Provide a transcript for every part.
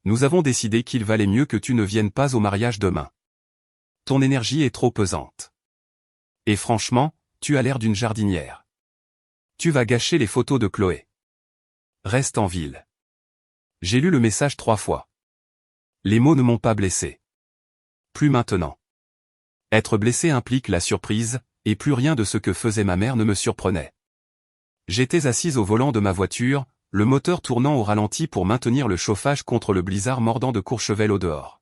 Nous avons décidé qu'il valait mieux que tu ne viennes pas au mariage demain. Ton énergie est trop pesante. Et franchement, tu as l'air d'une jardinière. Tu vas gâcher les photos de Chloé. Reste en ville. J'ai lu le message 3 fois. Les mots ne m'ont pas blessé. Plus maintenant. Être blessé implique la surprise, et plus rien de ce que faisait ma mère ne me surprenait. J'étais assise au volant de ma voiture, le moteur tournant au ralenti pour maintenir le chauffage contre le blizzard mordant de Courchevel au dehors.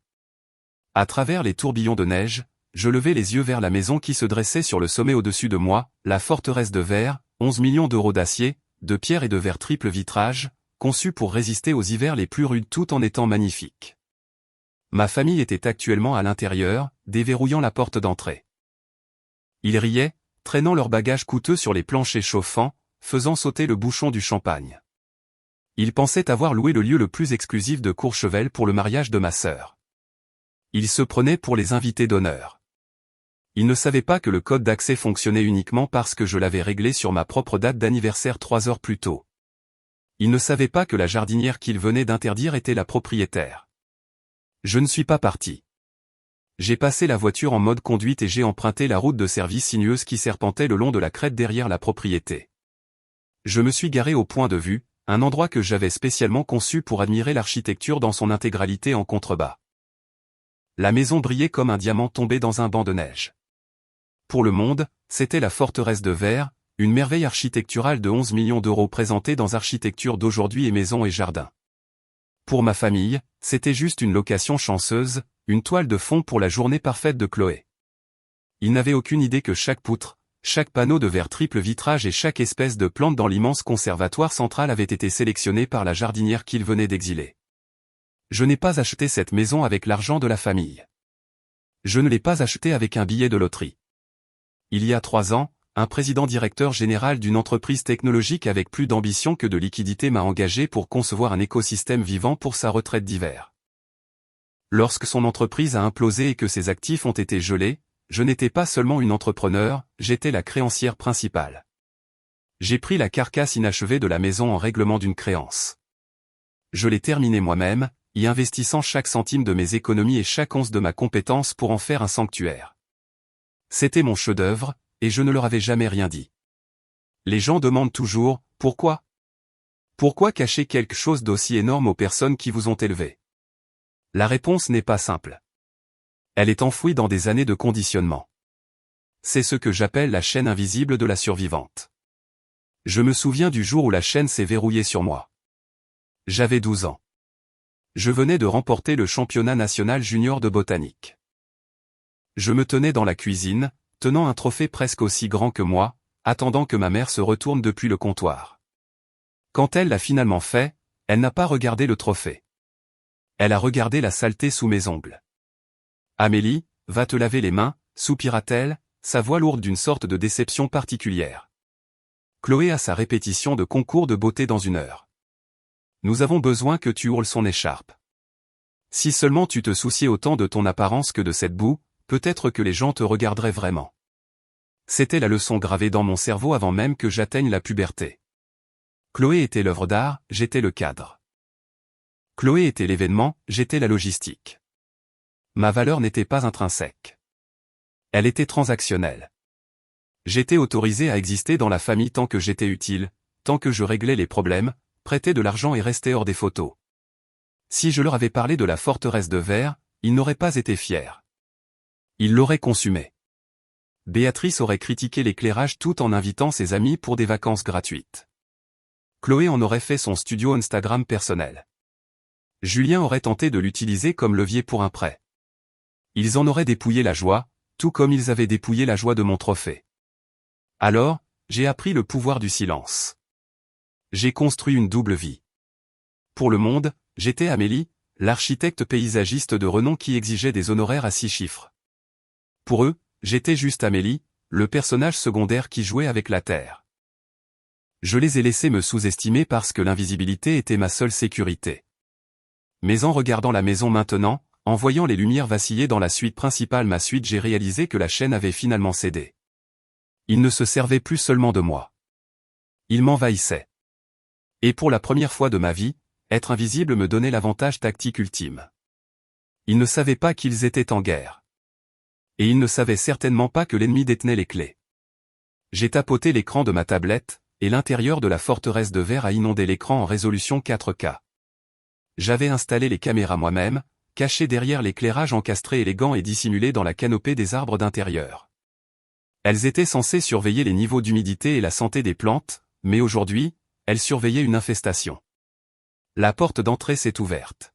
À travers les tourbillons de neige, je levai les yeux vers la maison qui se dressait sur le sommet au-dessus de moi, la forteresse de verre, 11 millions d'euros d'acier, de pierre et de verre triple vitrage, conçue pour résister aux hivers les plus rudes tout en étant magnifique. Ma famille était actuellement à l'intérieur, déverrouillant la porte d'entrée. Ils riaient, traînant leurs bagages coûteux sur les planchers chauffants, faisant sauter le bouchon du champagne. Ils pensaient avoir loué le lieu le plus exclusif de Courchevel pour le mariage de ma sœur. Ils se prenaient pour les invités d'honneur. Ils ne savaient pas que le code d'accès fonctionnait uniquement parce que je l'avais réglé sur ma propre date d'anniversaire 3 heures plus tôt. Ils ne savaient pas que la jardinière qu'ils venaient d'interdire était la propriétaire. Je ne suis pas parti. J'ai passé la voiture en mode conduite et j'ai emprunté la route de service sinueuse qui serpentait le long de la crête derrière la propriété. Je me suis garé au point de vue, un endroit que j'avais spécialement conçu pour admirer l'architecture dans son intégralité en contrebas. La maison brillait comme un diamant tombé dans un banc de neige. Pour le monde, c'était la forteresse de verre, une merveille architecturale de 11 millions d'euros présentée dans Architecture d'aujourd'hui et Maison et Jardin. Pour ma famille, c'était juste une location chanceuse, une toile de fond pour la journée parfaite de Chloé. Ils n'avaient aucune idée que chaque poutre, chaque panneau de verre triple vitrage et chaque espèce de plante dans l'immense conservatoire central avait été sélectionné par la jardinière qu'ils venaient d'exiler. Je n'ai pas acheté cette maison avec l'argent de la famille. Je ne l'ai pas achetée avec un billet de loterie. Il y a 3 ans, un président-directeur général d'une entreprise technologique avec plus d'ambition que de liquidité m'a engagé pour concevoir un écosystème vivant pour sa retraite d'hiver. Lorsque son entreprise a implosé et que ses actifs ont été gelés, je n'étais pas seulement une entrepreneur, j'étais la créancière principale. J'ai pris la carcasse inachevée de la maison en règlement d'une créance. Je l'ai terminée moi-même, y investissant chaque centime de mes économies et chaque once de ma compétence pour en faire un sanctuaire. C'était mon chef-d'œuvre, et je ne leur avais jamais rien dit. Les gens demandent toujours, pourquoi ? Pourquoi cacher quelque chose d'aussi énorme aux personnes qui vous ont élevé ? La réponse n'est pas simple. Elle est enfouie dans des années de conditionnement. C'est ce que j'appelle la chaîne invisible de la survivante. Je me souviens du jour où la chaîne s'est verrouillée sur moi. J'avais 12 ans. Je venais de remporter le championnat national junior de botanique. Je me tenais dans la cuisine, tenant un trophée presque aussi grand que moi, attendant que ma mère se retourne depuis le comptoir. Quand elle l'a finalement fait, elle n'a pas regardé le trophée. Elle a regardé la saleté sous mes ongles. « Amélie, va te laver les mains », soupira-t-elle, sa voix lourde d'une sorte de déception particulière. Chloé a sa répétition de concours de beauté dans 1 heure. Nous avons besoin que tu ourles son écharpe. Si seulement tu te souciais autant de ton apparence que de cette boue, peut-être que les gens te regarderaient vraiment. C'était la leçon gravée dans mon cerveau avant même que j'atteigne la puberté. Chloé était l'œuvre d'art, j'étais le cadre. Chloé était l'événement, j'étais la logistique. Ma valeur n'était pas intrinsèque. Elle était transactionnelle. J'étais autorisé à exister dans la famille tant que j'étais utile, tant que je réglais les problèmes, prêtais de l'argent et restais hors des photos. Si je leur avais parlé de la forteresse de verre, ils n'auraient pas été fiers. Ils l'auraient consumée. Béatrice aurait critiqué l'éclairage tout en invitant ses amis pour des vacances gratuites. Chloé en aurait fait son studio Instagram personnel. Julien aurait tenté de l'utiliser comme levier pour un prêt. Ils en auraient dépouillé la joie, tout comme ils avaient dépouillé la joie de mon trophée. Alors, j'ai appris le pouvoir du silence. J'ai construit une double vie. Pour le monde, j'étais Amélie, l'architecte paysagiste de renom qui exigeait des honoraires à 6 chiffres. Pour eux, j'étais juste Amélie, le personnage secondaire qui jouait avec la terre. Je les ai laissés me sous-estimer parce que l'invisibilité était ma seule sécurité. Mais en regardant la maison maintenant, en voyant les lumières vaciller dans la suite principale j'ai réalisé que la chaîne avait finalement cédé. Ils ne se servaient plus seulement de moi. Ils m'envahissaient. Et pour la première fois de ma vie, Être invisible me donnait l'avantage tactique ultime. Ils ne savaient pas qu'ils étaient en guerre. Et ils ne savaient certainement pas que l'ennemi détenait les clés. J'ai tapoté l'écran de ma tablette, et l'intérieur de la forteresse de verre a inondé l'écran en résolution 4K. J'avais installé les caméras moi-même, cachées derrière l'éclairage encastré élégant et dissimulé dans la canopée des arbres d'intérieur. Elles étaient censées surveiller les niveaux d'humidité et la santé des plantes, mais aujourd'hui, elles surveillaient une infestation. La porte d'entrée s'est ouverte.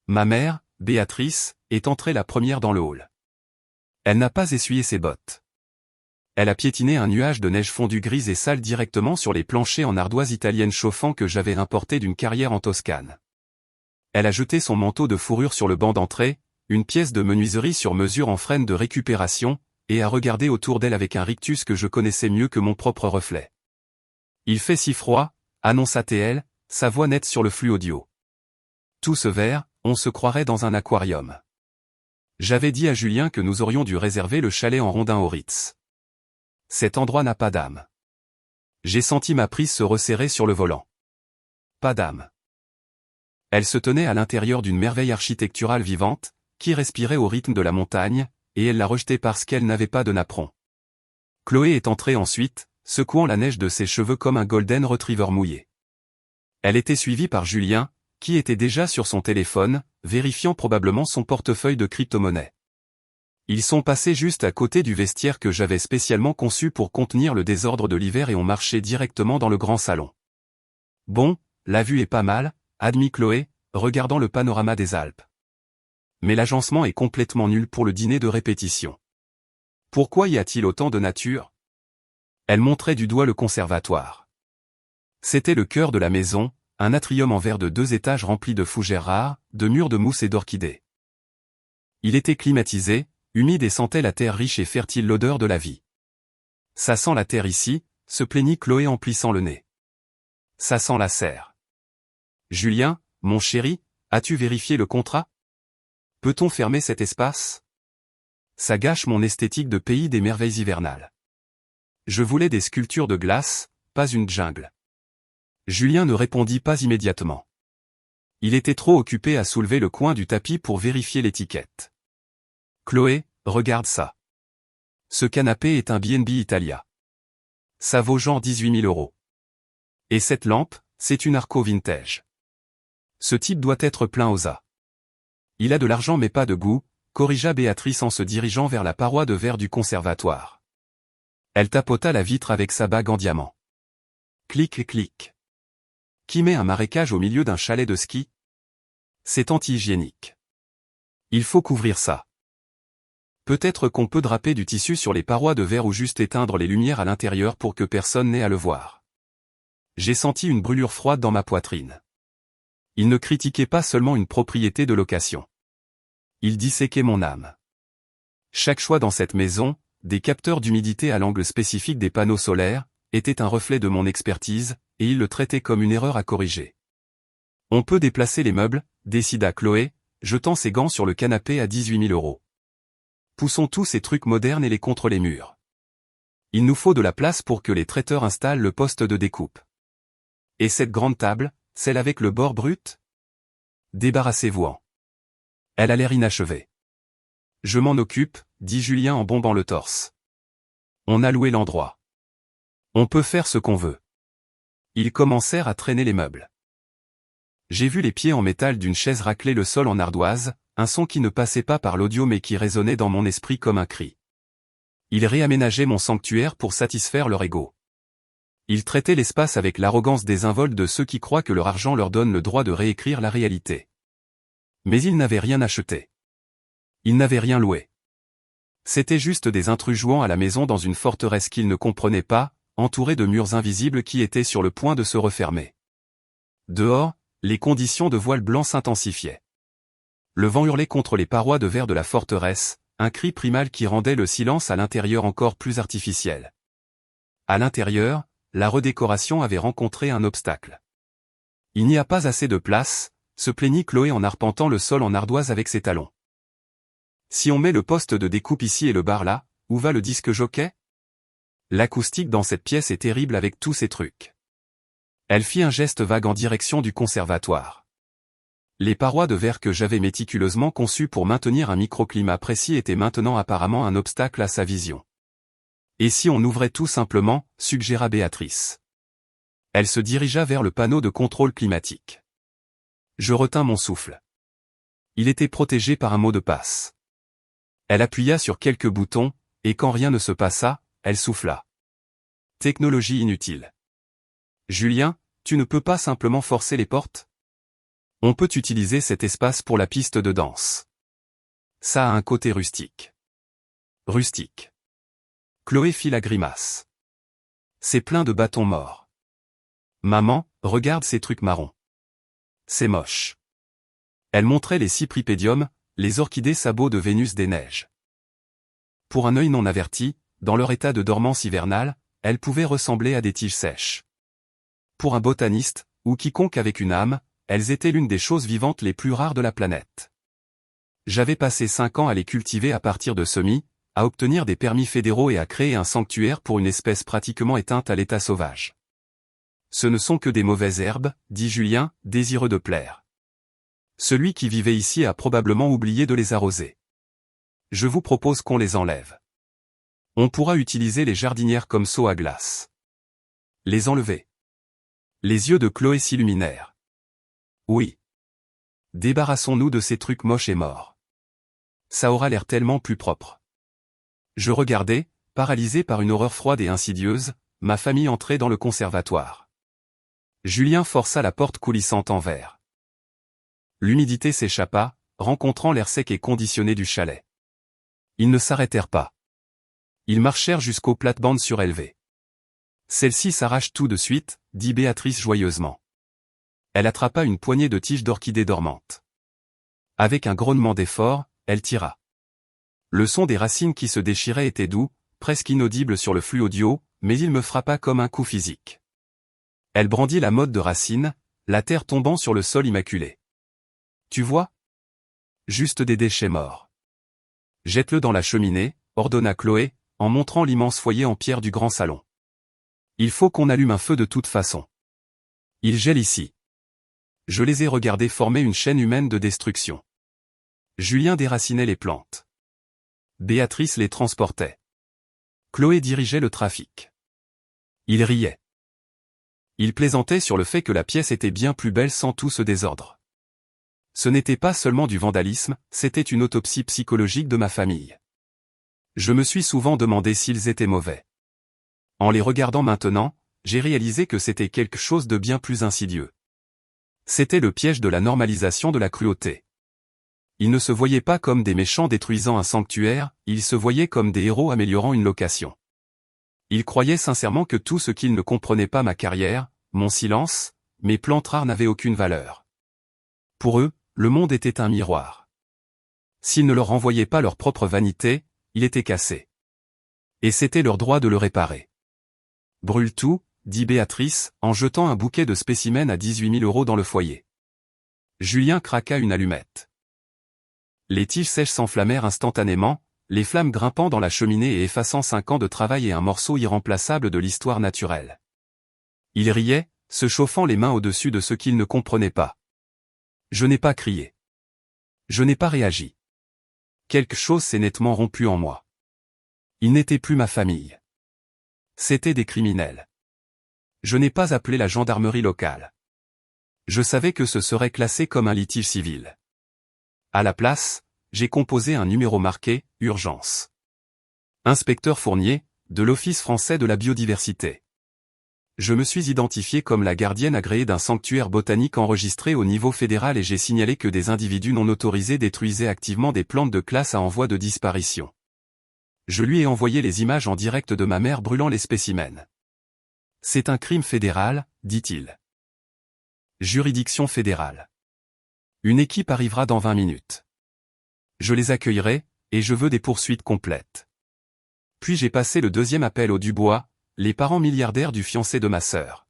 Ma mère, Béatrice, est entrée la première dans le hall. Elle n'a pas essuyé ses bottes. Elle a piétiné un nuage de neige fondue grise et sale directement sur les planchers en ardoise italienne chauffant que j'avais importé d'une carrière en Toscane. Elle a jeté son manteau de fourrure sur le banc d'entrée, une pièce de menuiserie sur mesure en frêne de récupération, et a regardé autour d'elle avec un rictus que je connaissais mieux que mon propre reflet. Il fait si froid, annonça-t-elle, sa voix nette sur le flux audio. Tout ce vert, on se croirait dans un aquarium. J'avais dit à Julien que nous aurions dû réserver le chalet en rondin au Ritz. Cet endroit n'a pas d'âme. J'ai senti ma prise se resserrer sur le volant. Pas d'âme. Elle se tenait à l'intérieur d'une merveille architecturale vivante, qui respirait au rythme de la montagne, et elle l'a rejetée parce qu'elle n'avait pas de napperon. Chloé est entrée ensuite, secouant la neige de ses cheveux comme un golden retriever mouillé. Elle était suivie par Julien, qui était déjà sur son téléphone, vérifiant probablement son portefeuille de crypto-monnaie. Ils sont passés juste à côté du vestiaire que j'avais spécialement conçu pour contenir le désordre de l'hiver et ont marché directement dans le grand salon. Bon, la vue est pas mal, admit Chloé, regardant le panorama des Alpes. Mais l'agencement est complètement nul pour le dîner de répétition. Pourquoi y a-t-il autant de nature? Elle montrait du doigt le conservatoire. C'était le cœur de la maison, un atrium en verre de 2 étages rempli de fougères rares, de murs de mousse et d'orchidées. Il était climatisé, humide et sentait la terre riche et fertile l'odeur de la vie. Ça sent la terre ici, se plaignit Chloé en plissant le nez. Ça sent la serre. Julien, mon chéri, as-tu vérifié le contrat? Peut-on fermer cet espace? Ça gâche mon esthétique de pays des merveilles hivernales. Je voulais des sculptures de glace, pas une jungle. Julien ne répondit pas immédiatement. Il était trop occupé à soulever le coin du tapis pour vérifier l'étiquette. Chloé, regarde ça. Ce canapé est un B&B Italia. Ça vaut genre 18 000 €. Et cette lampe, c'est une Arco vintage. Ce type doit être plein aux as. Il a de l'argent mais pas de goût, corrigea Béatrice en se dirigeant vers la paroi de verre du conservatoire. Elle tapota la vitre avec sa bague en diamant. Clic et clic. Qui met un marécage au milieu d'un chalet de ski? C'est anti-hygiénique. Il faut couvrir ça. Peut-être qu'on peut draper du tissu sur les parois de verre ou juste éteindre les lumières à l'intérieur pour que personne n'ait à le voir. J'ai senti une brûlure froide dans ma poitrine. Il ne critiquait pas seulement une propriété de location. Il disséquait mon âme. Chaque choix dans cette maison, des capteurs d'humidité à l'angle spécifique des panneaux solaires, était un reflet de mon expertise, et il le traitait comme une erreur à corriger. On peut déplacer les meubles, décida Chloé, jetant ses gants sur le canapé à 18 000 €. Poussons tous ces trucs modernes et les contre les murs. Il nous faut de la place pour que les traiteurs installent le poste de découpe. Et cette grande table, celle avec le bord brut? Débarrassez-vous-en. Elle a l'air inachevée. Je m'en occupe, dit Julien en bombant le torse. On a loué l'endroit. On peut faire ce qu'on veut. Ils commencèrent à traîner les meubles. J'ai vu les pieds en métal d'une chaise racler le sol en ardoise, un son qui ne passait pas par l'audio mais qui résonnait dans mon esprit comme un cri. Ils réaménageaient mon sanctuaire pour satisfaire leur ego. Ils traitaient l'espace avec l'arrogance désinvolte de ceux qui croient que leur argent leur donne le droit de réécrire la réalité. Mais ils n'avaient rien acheté. Ils n'avaient rien loué. C'étaient juste des intrus jouant à la maison dans une forteresse qu'ils ne comprenaient pas, entourés de murs invisibles qui étaient sur le point de se refermer. Dehors, les conditions de voile blanc s'intensifiaient. Le vent hurlait contre les parois de verre de la forteresse, un cri primal qui rendait le silence à l'intérieur encore plus artificiel. À l'intérieur, la redécoration avait rencontré un obstacle. Il n'y a pas assez de place, se plaignit Chloé en arpentant le sol en ardoise avec ses talons. Si on met le poste de découpe ici et le bar là, où va le disque jockey? L'acoustique dans cette pièce est terrible avec tous ces trucs. Elle fit un geste vague en direction du conservatoire. Les parois de verre que j'avais méticuleusement conçues pour maintenir un microclimat précis étaient maintenant apparemment un obstacle à sa vision. Et si on ouvrait tout simplement, suggéra Béatrice. Elle se dirigea vers le panneau de contrôle climatique. Je retins mon souffle. Il était protégé par un mot de passe. Elle appuya sur quelques boutons, et quand rien ne se passa, elle souffla. Technologie inutile. Julien, tu ne peux pas simplement forcer les portes? On peut utiliser cet espace pour la piste de danse. Ça a un côté rustique. Rustique. Chloé fit la grimace. C'est plein de bâtons morts. Maman, regarde ces trucs marrons. C'est moche. Elle montrait les cypripédiums, les orchidées sabots de Vénus des neiges. Pour un œil non averti, dans leur état de dormance hivernale, elles pouvaient ressembler à des tiges sèches. Pour un botaniste, ou quiconque avec une âme, elles étaient l'une des choses vivantes les plus rares de la planète. J'avais passé 5 ans à les cultiver à partir de semis, à obtenir des permis fédéraux et à créer un sanctuaire pour une espèce pratiquement éteinte à l'état sauvage. Ce ne sont que des mauvaises herbes, dit Julien, désireux de plaire. Celui qui vivait ici a probablement oublié de les arroser. Je vous propose qu'on les enlève. On pourra utiliser les jardinières comme seaux à glace. Les enlever. Les yeux de Chloé s'illuminèrent. Oui. Débarrassons-nous de ces trucs moches et morts. Ça aura l'air tellement plus propre. Je regardais, paralysé par une horreur froide et insidieuse, ma famille entrer dans le conservatoire. Julien força la porte coulissante en verre. L'humidité s'échappa, rencontrant l'air sec et conditionné du chalet. Ils ne s'arrêtèrent pas. Ils marchèrent jusqu'aux plates-bandes surélevées. Celle-ci s'arrache tout de suite, dit Béatrice joyeusement. Elle attrapa une poignée de tiges d'orchidées dormantes. Avec un grognement d'effort, elle tira. Le son des racines qui se déchiraient était doux, presque inaudible sur le flux audio, mais il me frappa comme un coup physique. Elle brandit la motte de racines, la terre tombant sur le sol immaculé. Tu vois? Juste des déchets morts. Jette-le dans la cheminée, ordonna Chloé, en montrant l'immense foyer en pierre du grand salon. Il faut qu'on allume un feu de toute façon. Il gèle ici. Je les ai regardés former une chaîne humaine de destruction. Julien déracinait les plantes. Béatrice les transportait. Chloé dirigeait le trafic. Il riait. Il plaisantait sur le fait que la pièce était bien plus belle sans tout ce désordre. Ce n'était pas seulement du vandalisme, c'était une autopsie psychologique de ma famille. Je me suis souvent demandé s'ils étaient mauvais. En les regardant maintenant, j'ai réalisé que c'était quelque chose de bien plus insidieux. C'était le piège de la normalisation de la cruauté. Ils ne se voyaient pas comme des méchants détruisant un sanctuaire, ils se voyaient comme des héros améliorant une location. Ils croyaient sincèrement que tout ce qu'ils ne comprenaient pas ma carrière, mon silence, mes plantes rares n'avaient aucune valeur. Pour eux, le monde était un miroir. S'ils ne leur renvoyaient pas leur propre vanité, il était cassé. Et c'était leur droit de le réparer. Brûle tout, dit Béatrice, en jetant un bouquet de spécimens à 18 000 € dans le foyer. Julien craqua une allumette. Les tiges sèches s'enflammèrent instantanément, les flammes grimpant dans la cheminée et effaçant 5 ans de travail et un morceau irremplaçable de l'histoire naturelle. Il riait, se chauffant les mains au-dessus de ce qu'il ne comprenait pas. Je n'ai pas crié. Je n'ai pas réagi. Quelque chose s'est nettement rompu en moi. Ils n'étaient plus ma famille. C'étaient des criminels. Je n'ai pas appelé la gendarmerie locale. Je savais que ce serait classé comme un litige civil. À la place, j'ai composé un numéro marqué « Urgence ». Inspecteur Fournier, de l'Office français de la biodiversité. Je me suis identifié comme la gardienne agréée d'un sanctuaire botanique enregistré au niveau fédéral et j'ai signalé que des individus non autorisés détruisaient activement des plantes de classe à en voie de disparition. Je lui ai envoyé les images en direct de ma mère brûlant les spécimens. C'est un crime fédéral, dit-il. Juridiction fédérale. Une équipe arrivera dans 20 minutes. Je les accueillerai, et je veux des poursuites complètes. Puis j'ai passé le deuxième appel aux Dubois, les parents milliardaires du fiancé de ma sœur.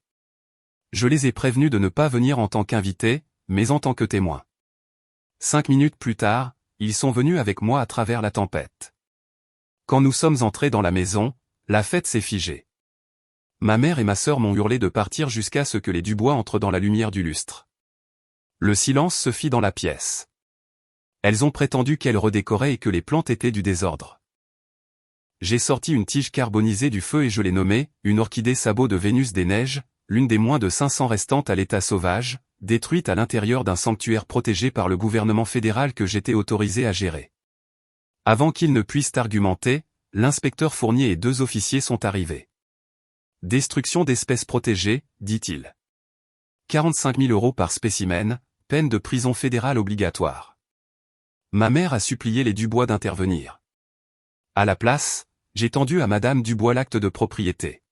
Je les ai prévenus de ne pas venir en tant qu'invités, mais en tant que témoins. 5 minutes plus tard, ils sont venus avec moi à travers la tempête. Quand nous sommes entrés dans la maison, la fête s'est figée. Ma mère et ma sœur m'ont hurlé de partir jusqu'à ce que les Dubois entrent dans la lumière du lustre. Le silence se fit dans la pièce. Elles ont prétendu qu'elles redécoraient et que les plantes étaient du désordre. J'ai sorti une tige carbonisée du feu et je l'ai nommée, une orchidée sabot de Vénus des neiges, l'une des moins de 500 restantes à l'état sauvage, détruite à l'intérieur d'un sanctuaire protégé par le gouvernement fédéral que j'étais autorisé à gérer. Avant qu'ils ne puissent argumenter, l'inspecteur Fournier et 2 officiers sont arrivés. Destruction d'espèces protégées, dit-il. 45 000 € par spécimen, peine de prison fédérale obligatoire. Ma mère a supplié les Dubois d'intervenir. À la place, j'ai tendu à Madame Dubois l'acte de propriété.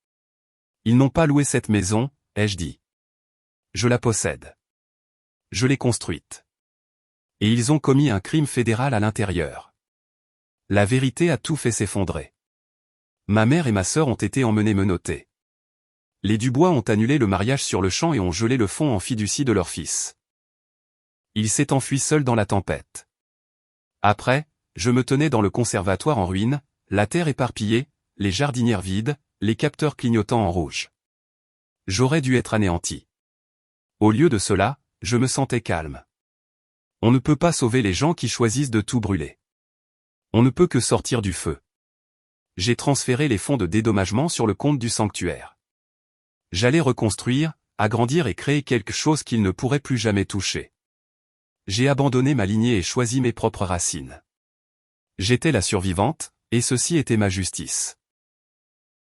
Ils n'ont pas loué cette maison, ai-je dit. Je la possède. Je l'ai construite. Et ils ont commis un crime fédéral à l'intérieur. La vérité a tout fait s'effondrer. Ma mère et ma sœur ont été emmenées menottées. Les Dubois ont annulé le mariage sur le champ et ont gelé le fonds en fiducie de leur fils. Il s'est enfui seul dans la tempête. Après, je me tenais dans le conservatoire en ruine, la terre éparpillée, les jardinières vides, les capteurs clignotant en rouge. J'aurais dû être anéanti. Au lieu de cela, je me sentais calme. On ne peut pas sauver les gens qui choisissent de tout brûler. On ne peut que sortir du feu. J'ai transféré les fonds de dédommagement sur le compte du sanctuaire. J'allais reconstruire, agrandir et créer quelque chose qu'ils ne pourraient plus jamais toucher. J'ai abandonné ma lignée et choisi mes propres racines. J'étais la survivante, et ceci était ma justice.